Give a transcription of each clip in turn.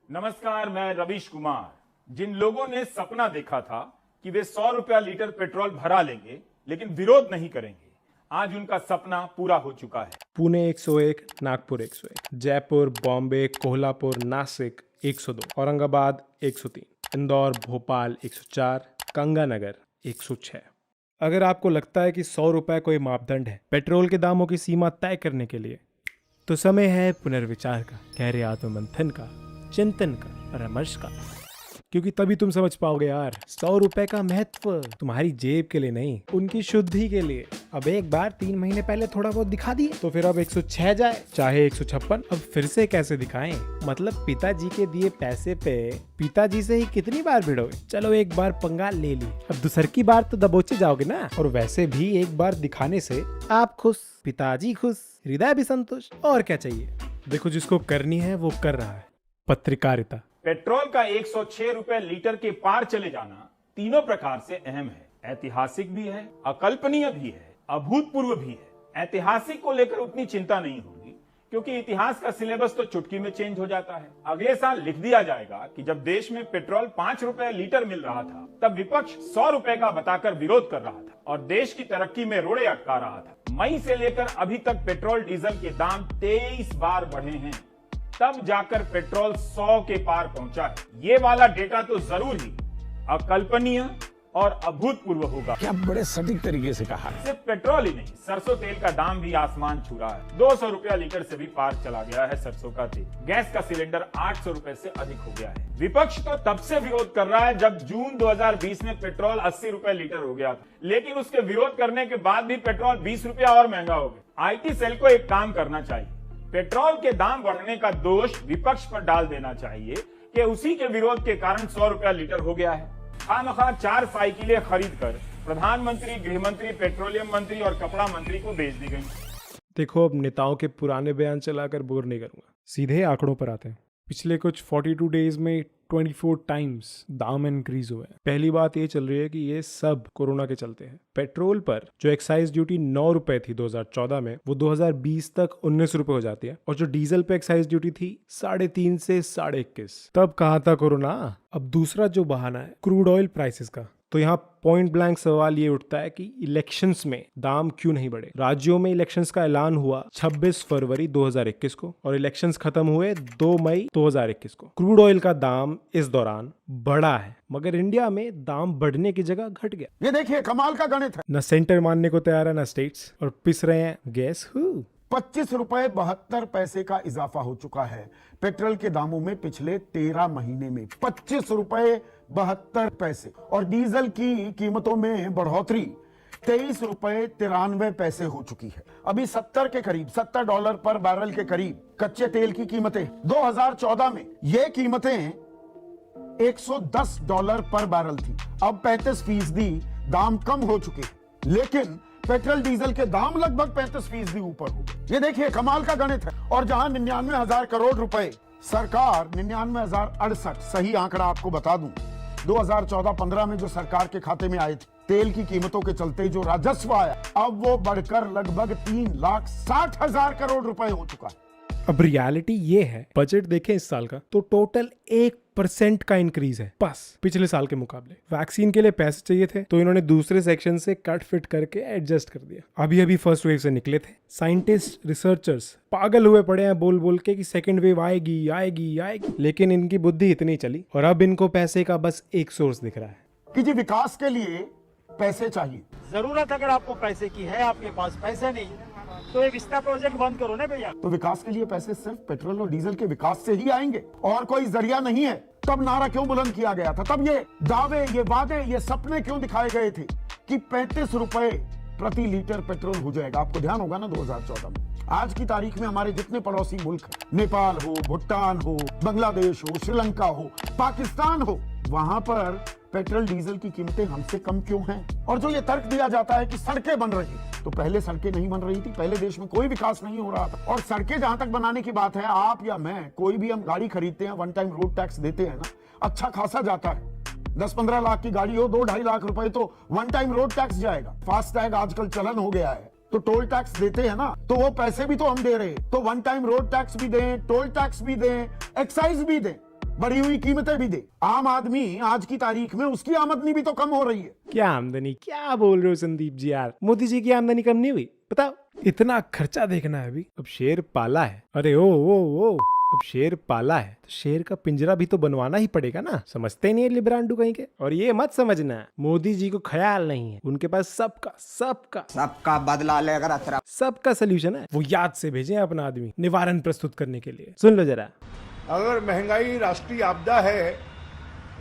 नमस्कार, मैं रवीश कुमार। जिन लोगों ने सपना देखा था कि वे 100 रुपया लीटर पेट्रोल भरा लेंगे लेकिन विरोध नहीं करेंगे, आज उनका सपना पूरा हो चुका है। पुणे 101, नागपुर 101, जयपुर, बॉम्बे, कोल्हापुर, नासिक 102, औरंगाबाद 103, इंदौर, भोपाल 104, गंगानगर 106। अगर आपको लगता है कि 100 रुपये कोई मापदंड है पेट्रोल के दामों की सीमा तय करने के लिए, तो समय है पुनर्विचार का, गहरे आत्ममंथन का, चिंतन का, परामर्श का। क्योंकि तभी तुम समझ पाओगे यार, 100 रुपए का महत्व तुम्हारी जेब के लिए नहीं, उनकी शुद्धि के लिए। अब एक बार 3 महीने पहले थोड़ा बहुत दिखा दिए तो फिर अब 106 जाए, चाहे 156। अब फिर से कैसे दिखाएं? मतलब पिताजी के दिए पैसे पे पिताजी से ही कितनी बार भिड़ोगे? चलो एक बार पंगा ले ली, अब दूसर की बार तो दबोचे जाओगे ना। और वैसे भी एक बार दिखाने से आप खुश, पिताजी खुश, हृदय भी संतुष्ट, और क्या चाहिए? देखो, जिसको करनी है वो कर रहा है। पत्रकारिता। पेट्रोल का 106 रुपए लीटर के पार चले जाना तीनों प्रकार से अहम है। ऐतिहासिक भी है, अकल्पनीय भी है, अभूतपूर्व भी है। ऐतिहासिक को लेकर उतनी चिंता नहीं होगी क्योंकि इतिहास का सिलेबस तो चुटकी में चेंज हो जाता है। अगले साल लिख दिया जाएगा कि जब देश में पेट्रोल 5 रुपए लीटर मिल रहा था तब विपक्ष 100 रुपए का बताकर विरोध कर रहा था और देश की तरक्की में रोड़े अटका रहा था। मई से लेकर अभी तक पेट्रोल डीजल के दाम 23 बार बढ़े हैं, तब जाकर पेट्रोल 100 के पार पहुंचा है। ये वाला डेटा तो जरूर ही अकल्पनीय और अभूतपूर्व होगा। क्या बड़े सटीक तरीके से कहा। सिर्फ पेट्रोल ही नहीं, सरसों तेल का दाम भी आसमान छू रहा है। 200 रुपया लीटर से भी पार चला गया है सरसों का तेल। गैस का सिलेंडर 800 रुपए से अधिक हो गया है। विपक्ष तो तब से विरोध कर रहा है जब जून 2020 में पेट्रोल 80 रुपए लीटर हो गया था, लेकिन उसके विरोध करने के बाद भी पेट्रोल 20 रुपया और महंगा हो गया। IT सेल को एक काम करना चाहिए, पेट्रोल के दाम बढ़ने का दोष विपक्ष पर डाल देना चाहिए कि उसी के विरोध के कारण 100 रुपया लीटर हो गया है। खामखा 4 साइकिलें खरीद कर प्रधानमंत्री, गृह मंत्री, पेट्रोलियम मंत्री और कपड़ा मंत्री को बेच दी गई। देखो, अब नेताओं के पुराने बयान चलाकर बोर नहीं करूंगा, सीधे आंकड़ों पर आते हैं। पिछले कुछ 42 डेज में 24 टाइम्स दाम इंक्रीज हुए हैं। पहली बात ये चल रही है कि ये सब कोरोना के चलते हैं। पेट्रोल पर जो एक्साइज ड्यूटी 9 रुपए थी 2014 में, वो 2020 तक 19 रुपए हो जाती है। और जो डीजल पे एक्साइज ड्यूटी थी 3.5 से 21.5, तब कहा था कोरोना। अब दूसरा जो बहाना है क्रूड ऑयल प्राइसेस का, तो यहाँ पॉइंट ब्लैंक सवाल ये उठता है कि इलेक्शंस में दाम क्यों नहीं बढ़े। राज्यों में इलेक्शंस का ऐलान हुआ 26 फरवरी 2021 को और इलेक्शंस खत्म हुए 2 मई 2021 को। क्रूड ऑयल का दाम इस दौरान बढ़ा है, मगर इंडिया में दाम बढ़ने की जगह घट गया। ये देखिए, कमाल का गणित है। न सेंटर मानने को तैयार है, न स्टेट्स, और पिस रहे हैं गैस हु। 25 रुपए 72 पैसे का इजाफा हो चुका है पेट्रोल के दामों में पिछले 13 महीने में। 25 रुपए 72 पैसे। और डीजल की कीमतों में बढ़ोतरी 23 रुपए 93 पैसे हो चुकी है। अभी 70 के करीब, $70 पर बैरल के करीब कच्चे तेल की कीमतें। 2014 में ये कीमतें $110 पर बैरल थी। अब 35% दाम कम हो चुके हैं, लेकिन पेट्रोल डीजल के दाम लगभग 35% ऊपर हो गए। ये देखिए, कमाल का गणित है। और जहां 99,000 करोड़ रुपए सरकार, 99,068 सही आंकड़ा आपको बता दूं, 2014-15 में जो सरकार के खाते में आए थे तेल की कीमतों के चलते जो राजस्व आया, अब वो बढ़कर लगभग 3,60,000 करोड़ रुपए हो चुका है। अब रियलिटी ये है, बजट देखें इस साल का तो टोटल 1% का इंक्रीज है बस पिछले साल के मुकाबले। वैक्सीन के लिए पैसे चाहिए थे तो इन्होंने दूसरे सेक्शन से कट फिट करके एडजस्ट कर दिया। अभी फर्स्ट वेव से निकले थे, साइंटिस्ट, रिसर्चर्स पागल हुए पड़े हैं बोल बोल के कि सेकंड वेव आएगी आएगी आएगी, लेकिन इनकी बुद्धि इतनी चली और अब इनको पैसे का बस एक सोर्स दिख रहा है कि जी विकास के लिए पैसे चाहिए। जरूरत अगर आपको पैसे की है, आपके पास पैसे नहीं तो ये विस्ता प्रोजेक्ट बंद करो ना भैया। तो विकास के लिए पैसे सिर्फ पेट्रोल और डीजल के विकास से ही आएंगे और कोई जरिया नहीं है। तब नारा क्यों बुलंद किया गया था? तब ये दावे, ये वादे, ये सपने क्यों दिखाए गए थे कि 35 रुपए प्रति लीटर पेट्रोल हो जाएगा? आपको ध्यान होगा ना 2014 में। आज की तारीख में हमारे जितने पड़ोसी मुल्क हैं, नेपाल हो, भूटान हो, बांग्लादेश हो, श्रीलंका हो, पाकिस्तान हो, वहां पर पेट्रोल डीजल की कीमतें हमसे कम क्यों हैं? और जो ये तर्क दिया जाता है कि सड़कें बन रही, तो पहले सड़कें नहीं बन रही थी, पहले देश में कोई विकास नहीं हो रहा था। और सड़कें जहां तक बनाने की बात है, आप या मैं, कोई भी हम गाड़ी खरीदते हैं, वन टाइम रोड टैक्स देते हैं ना, अच्छा खासा जाता है। 10-15 लाख की गाड़ी हो, 2-2.5 लाख रुपए तो वन टाइम रोड टैक्स जाएगा। फास्ट टैग आजकल चलन हो गया है, तो टोल टैक्स देते हैं ना, तो वो पैसे भी तो हम दे रहे हैं। तो वन टाइम रोड टैक्स भी दें, टोल टैक्स भी दें, एक्साइज भी दें, बढ़ी हुई कीमतें भी दे। आम आदमी आज की तारीख में उसकी आमदनी भी तो कम हो रही है। क्या आमदनी, क्या बोल रहे हो संदीप जी यार? मोदी जी की आमदनी कम नहीं हुई? बताओ, इतना खर्चा देखना है अभी। अब शेर पाला है, अरे ओ अब शेर पाला है तो शेर का पिंजरा भी तो बनवाना ही पड़ेगा ना। समझते ही नहीं है लिब्रांडू कहीं के। और ये मत समझना मोदी जी को ख्याल नहीं है, उनके पास सबका बदला लेकर अतरा सबका सोल्यूशन है। वो याद से भेजे अपना आदमी निवारण प्रस्तुत करने के लिए। सुन लो जरा। अगर महंगाई राष्ट्रीय आपदा है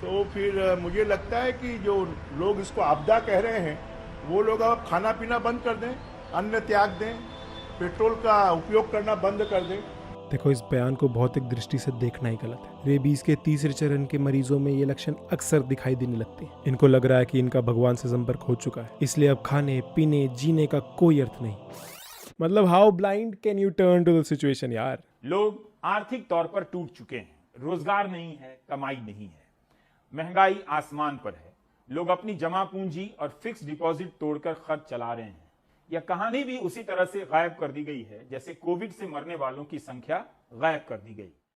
तो फिर मुझे लगता है कि जो लोग इसको आपदा कह रहे हैं वो लोग अब खाना पीना बंद कर दें, अन्न त्याग दें, पेट्रोल का उपयोग करना बंद कर दें। देखो, इस बयान को भौतिक दृष्टि से देखना ही गलत है। रेबीज के तीसरे चरण के मरीजों में ये लक्षण अक्सर दिखाई देने लगते हैं। इनको लग रहा है कि इनका भगवान से संपर्क हो चुका है, इसलिए अब खाने पीने जीने का कोई अर्थ नहीं। मतलब how blind can you turn to the situation यार। लोग आर्थिक तौर पर टूट चुके हैं, रोजगार नहीं है, कमाई नहीं है, महंगाई आसमान पर है। लोग अपनी जमा पूंजी और फिक्स डिपॉजिट तोड़कर खर्च चला रहे हैं। यह कहानी भी उसी तरह से गायब कर दी गई है जैसे कोविड से मरने वालों की संख्या गायब कर दी गई।